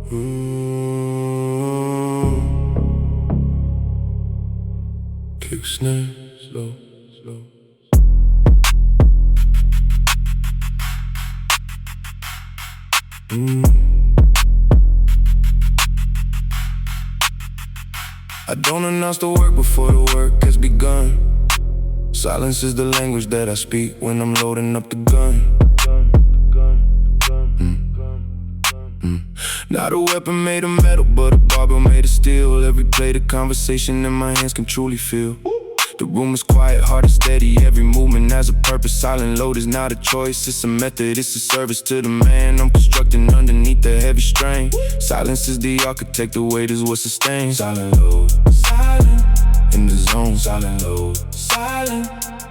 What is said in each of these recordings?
Kick snare, slow, slow. I don't announce the work before the work has begun. Silence is the language that I speak when I'm loading up the gun. Not a weapon made of metal, but a barbell made of steel. Every plate of conversation in my hands can truly feel. The room is quiet, heart is steady, every movement has a purpose. Silent load is not a choice, it's a method, it's a service to the man I'm constructing underneath the heavy strain. Silence is the architect, the weight is what sustains. Silent load, silent, in the zone. Silent load, silent,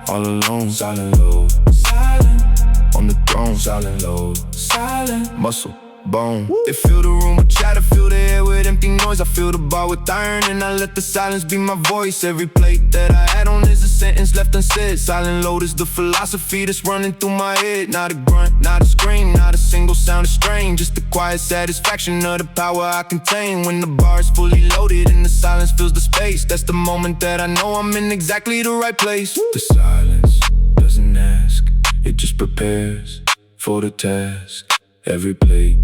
all alone. Silent load, silent, on the throne. Silent load, silent, muscle, bone. They fill the room with chatter, fill the air with empty noise. I fill the bar with iron and I let the silence be my voice. Every plate that I add on is a sentence left unsaid. Silent load is the philosophy that's running through my head. Not a grunt, not a scream, not a single sound is strange. Just the quiet satisfaction of the power I contain. When the bar is fully loaded and the silence fills the space, that's the moment that I know I'm in exactly the right place. The silence doesn't ask, it just prepares for the task. Every plate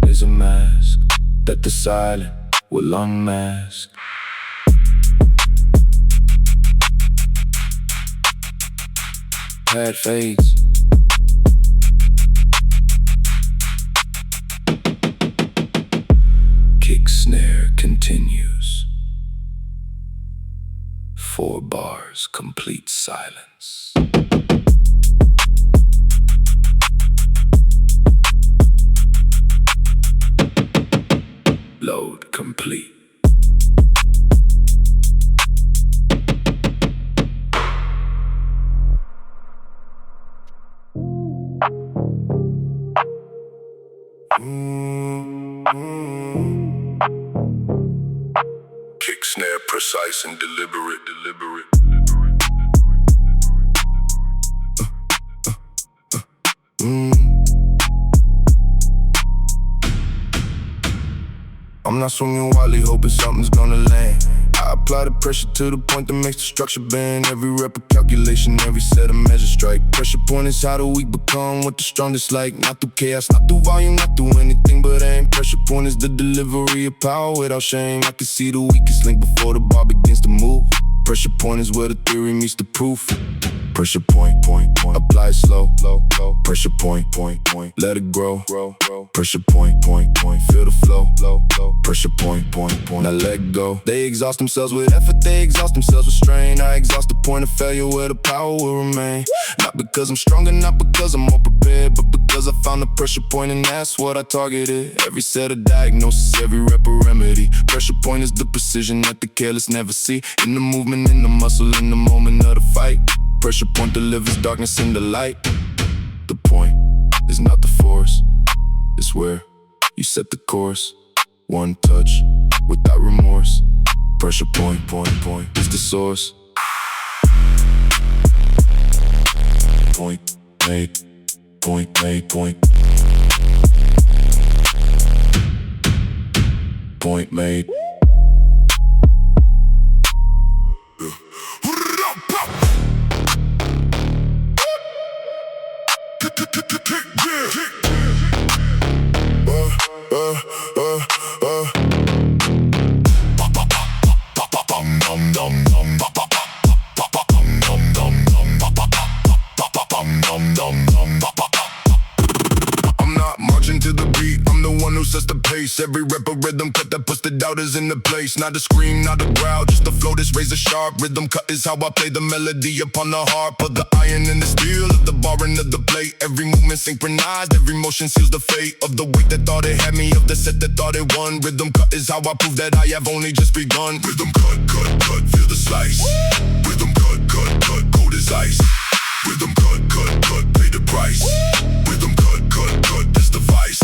is a mask that the silent will unmask. Pad fades. Kick snare continues. 4 bars, complete silence. Load complete. Kick snare precise and deliberate. I'm not swinging wildly, hoping something's gonna land. I apply the pressure to the point that makes the structure bend. Every rep a calculation, every set a measure strike. Pressure point is how the weak become what the strongest like. Not through chaos, not through volume, not through anything but aim. Pressure point is the delivery of power without shame. I can see the weakest link before the bar begins to move. Pressure point is where the theory meets the proof. Pressure point, apply it slow, low. Pressure point, let it grow. Pressure point, feel the flow, low. Pressure point, now let go. They exhaust themselves with effort, they exhaust themselves with strain. I exhaust the point of failure where the power will remain. Not because I'm stronger, not because I'm more prepared, but because I found the pressure point and that's what I targeted. Every set of diagnosis, every rep a remedy. Pressure point is the precision that the careless never see. In the movement, in the muscle, in the moment of the fight. Pressure point delivers darkness in the light. The point is not the force, it's where you set the course. One touch without remorse. Pressure point is the source. Point made. Point made. I'm not marching to the beat, I'm the one who sets the pace. Every rep a rhythm cut that puts the doubters into place. Not a scream, not a growl, just a flow that's razor sharp. Rhythm cut is how I play the melody upon the harp. Put the iron in the steel of the bar and of the plate. Every movement synchronized, every motion seals the fate of the weight that thought it had me, of the set that thought it won. Rhythm cut is how I prove that I have only just begun. Rhythm cut, feel the slice. Rhythm cut, cold as ice. Rhythm cut, pay the price. Rhythm cut, that's the vice.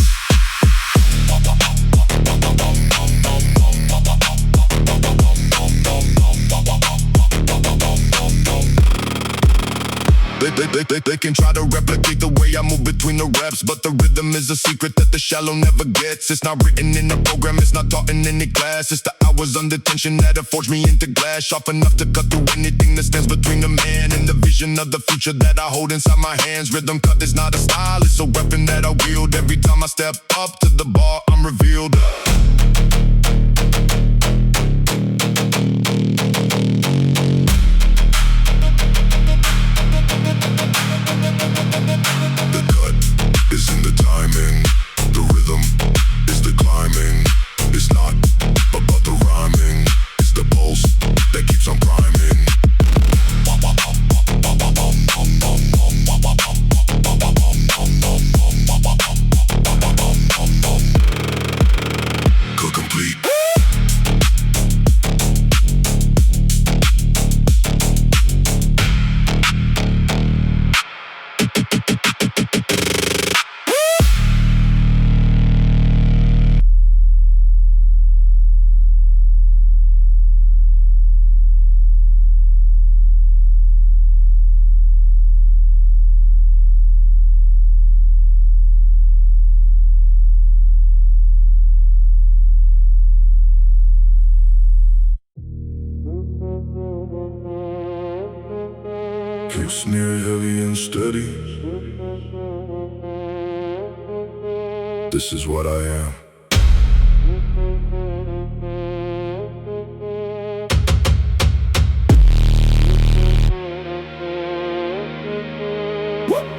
They can try to replicate the way I move between the reps, but the rhythm is a secret that the shallow never gets. It's not written in the program, it's not taught in any class. It's the hours under tension that have forged me into glass, sharp enough to cut through anything that stands between the man and the vision of the future that I hold inside my hands. Rhythm cut is not a style, it's a weapon that I wield. Every time I step up to the bar, I'm revealed. The cut is in the timing, the rhythm is the climbing. It's not about the rhyming, it's the pulse that keeps on priming. Cut complete. Kick, snare, heavy and steady. This is what I am.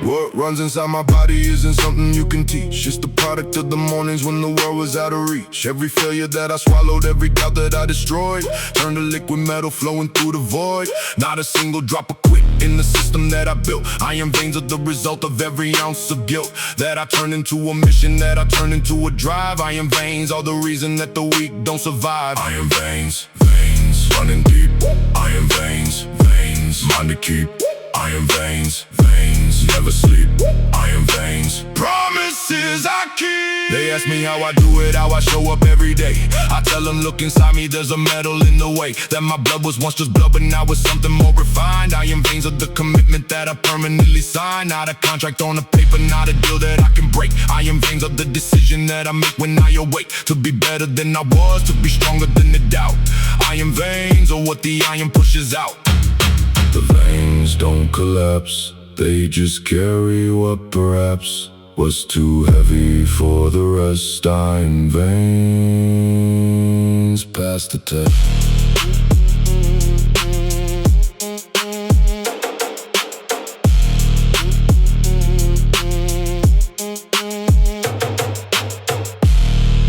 What runs inside my body isn't something you can teach. It's the product of the mornings when the world was out of reach. Every failure that I swallowed, every doubt that I destroyed, turned to liquid metal flowing through the void. Not a single drop of quit in the system that I built. Iron veins are the result of every ounce of guilt that I turned into a mission, that I turned into a drive. Iron veins are the reason that the weak don't survive. Iron veins, veins, running deep. Iron veins, veins, mind to keep. Iron veins, veins, never sleep. Iron veins, promises I keep. They ask me how I do it, how I show up every day. I tell them, look inside me, there's a metal in the way. That my blood was once just blood, but now it's something more refined. Iron veins are the commitment that I permanently sign. Not a contract on a paper, not a deal that I can break. Iron veins are the decision that I make when I awake. To be better than I was, to be stronger than the doubt. Iron veins are what the iron pushes out. The veins don't collapse, they just carry what perhaps was too heavy for the rest. Iron veins pass the test.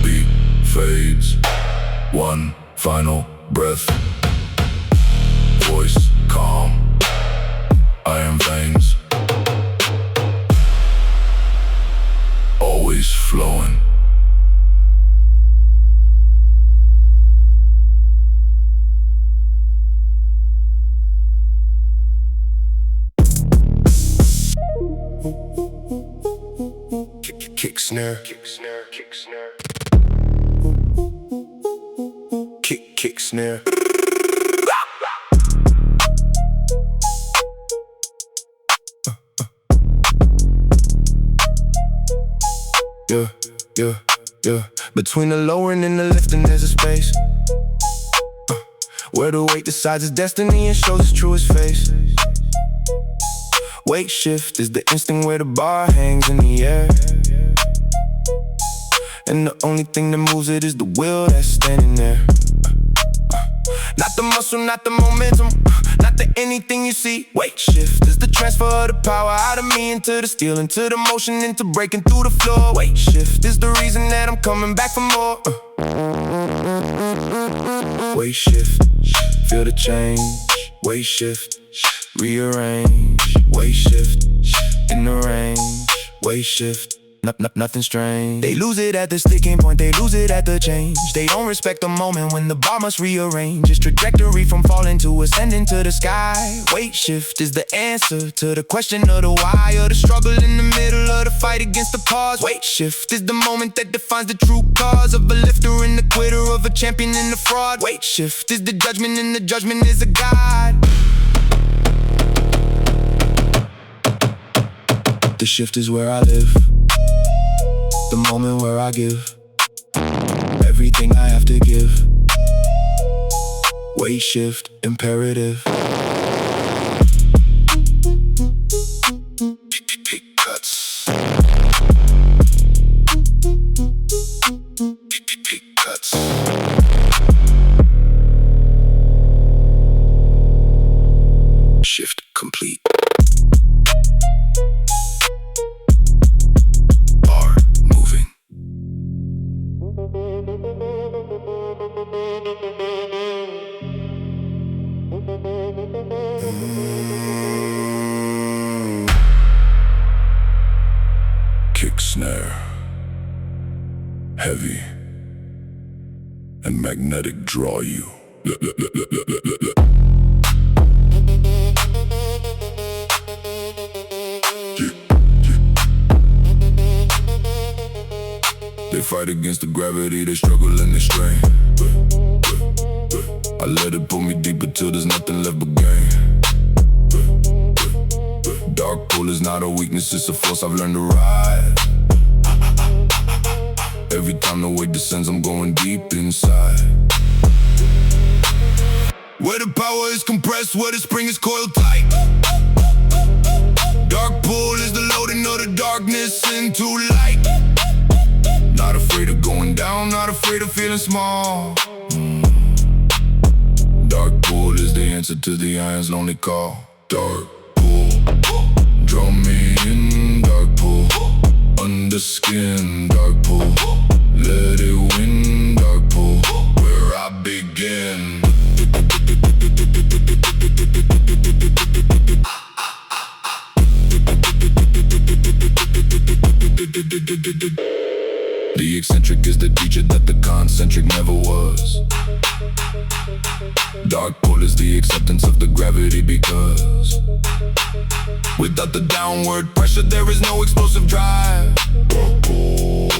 Beat fades, one final breath. Voice calm, iron veins, always flowing. Kick, snare, kick, snare, kick, snare. Kick, snare. Yeah. Between the lowering and the lifting there's a space where the weight decides its destiny and shows its truest face. Weight shift is the instinct where the bar hangs in the air, and the only thing that moves it is the will that's standing there. Not the muscle, not the momentum, not the anything you see. Weight shift is the transfer of the power out of me into the steel, into the motion, into breaking through the floor. Weight shift is the reason that I'm coming back for more. Weight shift, feel the change. Weight shift, rearrange. Weight shift, in the range. Weight shift, nothing strange. They lose it at the sticking point, they lose it at the change. They don't respect the moment when the bar must rearrange its trajectory from falling to ascending to the sky. Weight shift is the answer to the question of the why, or the struggle in the middle of the fight against the pause. Weight shift is the moment that defines the true cause of a lifter and the quitter, of a champion and a fraud. Weight shift is the judgment, and the judgment is a guide. The shift is where I live, the moment where I give everything I have to give. Weight shift, imperative. Peak cuts. Peak cuts. Shift complete. Bar moving. Kick snare, heavy and magnetic draw you. They fight against the gravity, they struggle and they strain. I let it pull me deeper till there's nothing left but gain. Dark pull is not a weakness, it's a force I've learned to ride. Every time the weight descends, I'm going deep inside. Where the power is compressed, where the spring is coiled tight. Dark pull is the loading of the darkness into light. Not afraid of going down, not afraid of feeling small. Dark pull is the answer to the iron's lonely call. Dark pull, draw me in. Dark pull, under skin. Dark pull, let it win. Dark pull, where I begin. The eccentric is the teacher that the concentric never was. Dark pull is the acceptance of the gravity, because without the downward pressure there is no explosive drive. Dark pull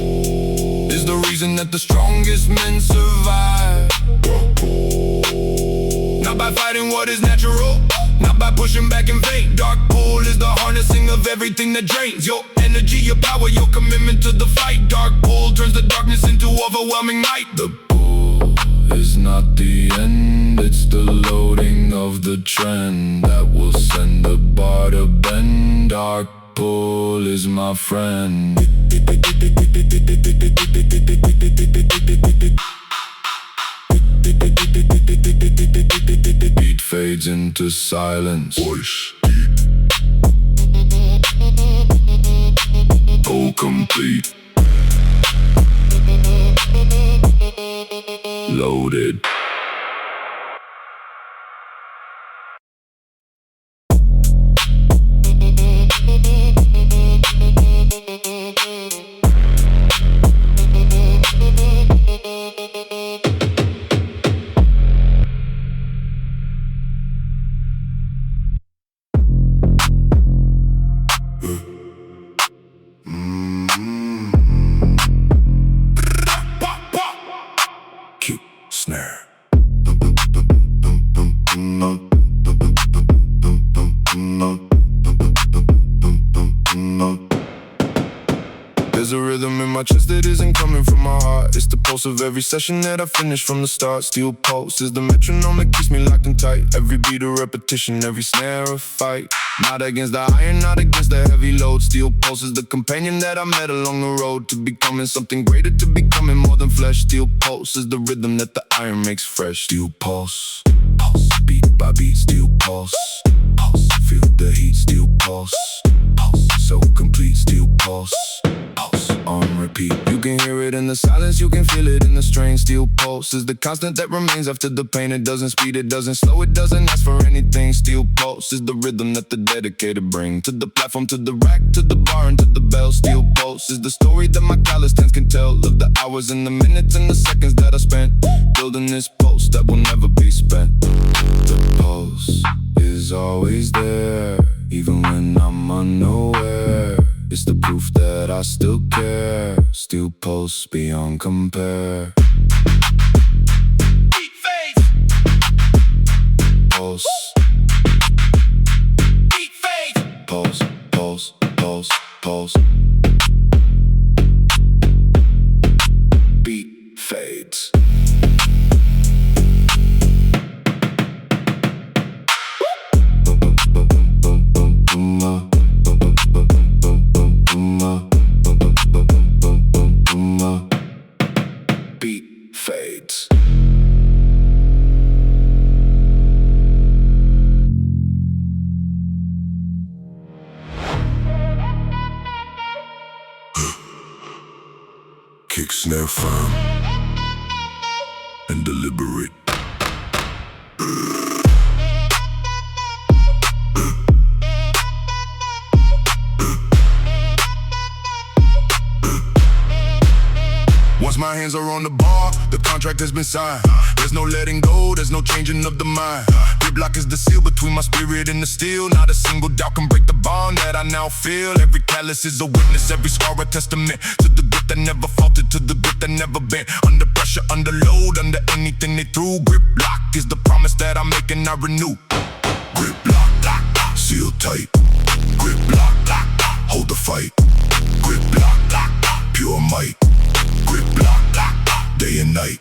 is the reason that the strongest men survive. Dark pull, not by fighting what is natural, not by pushing back in vain. Dark pull is the harnessing of everything that drains your energy, your power, your commitment to the fight. Dark pull turns the darkness into overwhelming night. The pull is not the end, it's the loading of the trend that will send the bar to bend. Dark pull is my friend. Beat fades into silence. Voice oh complete. Loaded. Cue snare. There's a rhythm in my chest that isn't coming from my heart. It's the pulse of every session that I finish from the start. Steel pulse is the metronome that keeps me locked and tight. Every beat a repetition, every snare a fight. Not against the iron, not against the heavy load. Steel pulse is the companion that I met along the road to becoming something greater, to becoming more than flesh. Steel pulse is the rhythm that the iron makes fresh. Steel pulse, pulse, beat by beat. Steel pulse, pulse, feel the heat. Steel pulse, pulse, so complete. Steel pulse, pulse, on repeat. You can hear it in the silence, you can feel it in the strain. Steel pulse is the constant that remains after the pain. It doesn't speed, it doesn't slow, it doesn't ask for anything. Steel pulse is the rhythm that the dedicated bring to the platform, to the rack, to the bar, and to the bell. Steel pulse is the story that my callous hands can tell, of the hours and the minutes and the seconds that I spent building this pulse that will never be spent. The pulse is always there, even when I'm unaware. It's the proof that I still care. Steel pulse beyond compare. Beat fades. Pulse. Beat fades. Pulse, pulse, pulse. signals. Beat fades. Beat fades. Kick snare firm and deliberate. Once my hands are on the bar, the contract has been signed. There's no letting go, there's no changing of the mind. Grip lock is the seal between my spirit and the steel. Not a single doubt can break the bond that I now feel. Every callous is a witness, every scar a testament to the grit that never faltered, to the grit that never bent. Under pressure, under load, under anything they threw. Grip lock is the promise that I make and I renew. Grip lock, lock, lock, seal tight. Grip lock, lock, lock, hold the fight. Grip lock, lock, lock, pure might. Grip lock, lock, lock, day and night.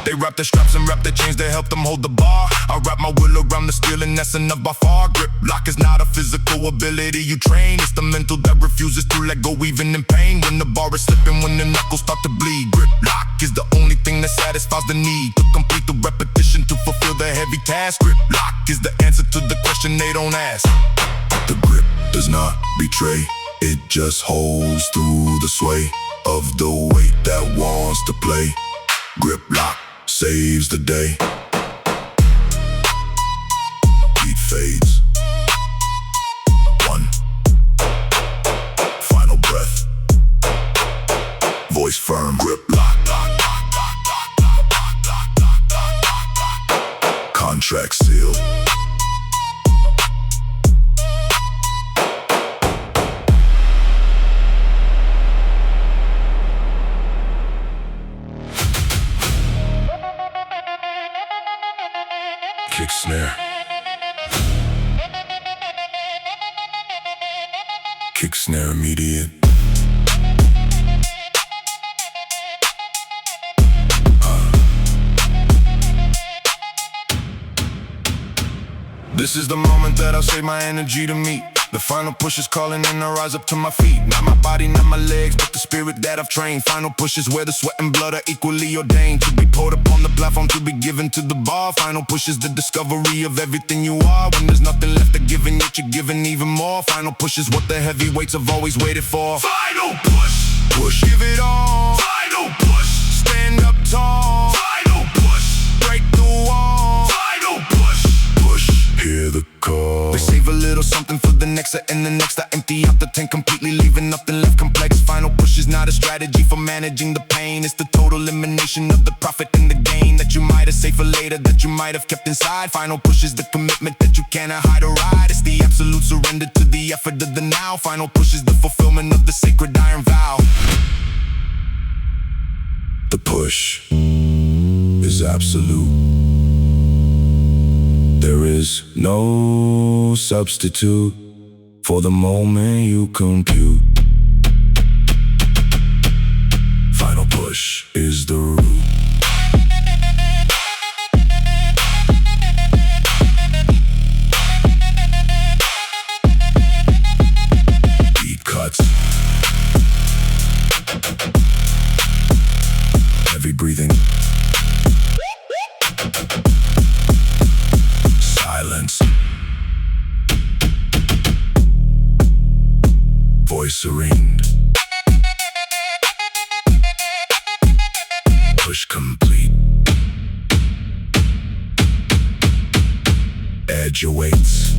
They wrap their straps and wrap their chains to help them hold the bar. I wrap my will around the steel and that's enough by far. Grip lock is not a physical ability you train. It's the mental that refuses to let go even in pain. When the bar is slipping, when the knuckles start to bleed. Grip lock is the only thing that satisfies the need to complete the repetition, to fulfill the heavy task. Grip lock is the answer to the question they don't ask. The grip does not betray, it just holds through the sway of the weight that wants to play. Grip lock saves the day. Beat fades. One final breath. Voice firm. Grip lock, lock, lock, lock, lock, lock, lock, lock, lock, lock. Contract sealed. Kick snare. Kick snare immediate. This is the moment that I'll save my energy to meet. The final push is calling and I rise up to my feet. Not my body, not my legs, but the spirit that I've trained. Final push is where the sweat and blood are equally ordained. To be poured upon the platform, to be given to the bar. Final push is the discovery of everything you are. When there's nothing left to give and yet you're giving even more. Final push is what the heavyweights have always waited for. Final push. Push. Give it all. Final push. Stand up tall. Final push. Break the wall. Final push. Push. Hear the call. They save a little something for the next and the next. I empty out the tank completely, leaving nothing left complex. Final push is not a strategy for managing the pain. It's the total elimination of the profit and the gain that you might have saved for later, that you might have kept inside. Final push is the commitment that you cannot hide or ride. It's the absolute surrender to the effort of the now. Final push is the fulfillment of the sacred iron vow. The push is absolute. There is no substitute for the moment you compute. Final push is the root. Beat cuts. Heavy breathing. Silence. Voice serene. Push complete. Edge awaits.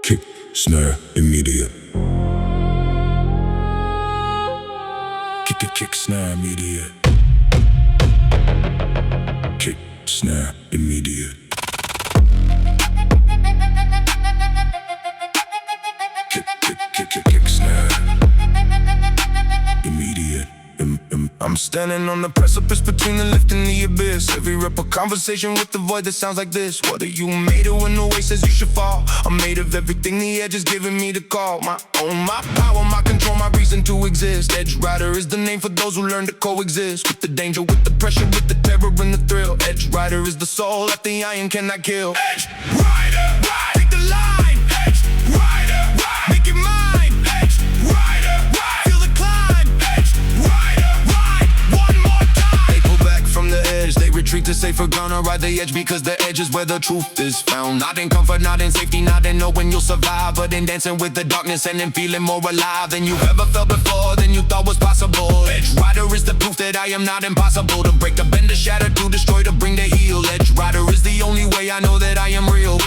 Kick, snare, immediate. Kick, snare, immediate. Kick, snare, immediate. Kick, snare, immediate. I'm standing on the precipice between the lift and the abyss. Every rep a conversation with the void that sounds like this. What are you made of when the way says you should fall? I'm made of everything the edge is giving me to call my own, my power, my control, my reason to exist. Edge Rider is the name for those who learn to coexist with the danger, with the pressure, with the terror and the thrill. Edge Rider is the soul that the iron cannot kill. Edge Rider, ride, take the line. Edge Rider, ride, make it mine. Edge Rider, ride, feel the climb. Edge Rider, ride, one more time. They pull back from the edge, they retreat to safer ground. I ride the edge because the edge is where the truth is found. Not in comfort, not in safety, not in knowing you'll survive, but in dancing with the darkness and in feeling more alive than you've ever felt before, than you thought was possible. Edge Rider is the proof that I am not impossible. To break, to bend, to shatter, to destroy, to bring, to heal. Edge Rider is the only way I know that I am real.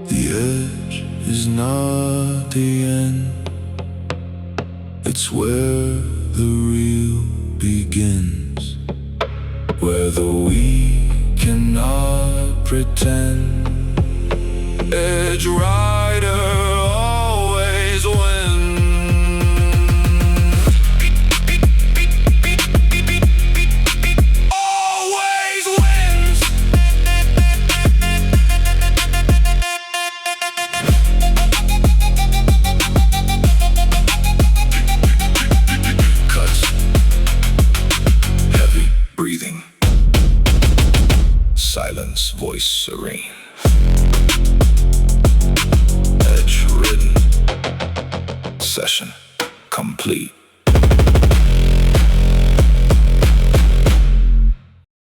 The edge is not the end, it's where the real begins, where the we cannot pretend. Edge Rider always wins. Always wins. Cuts, heavy breathing, silence, voice serene. Edge ridden, session complete.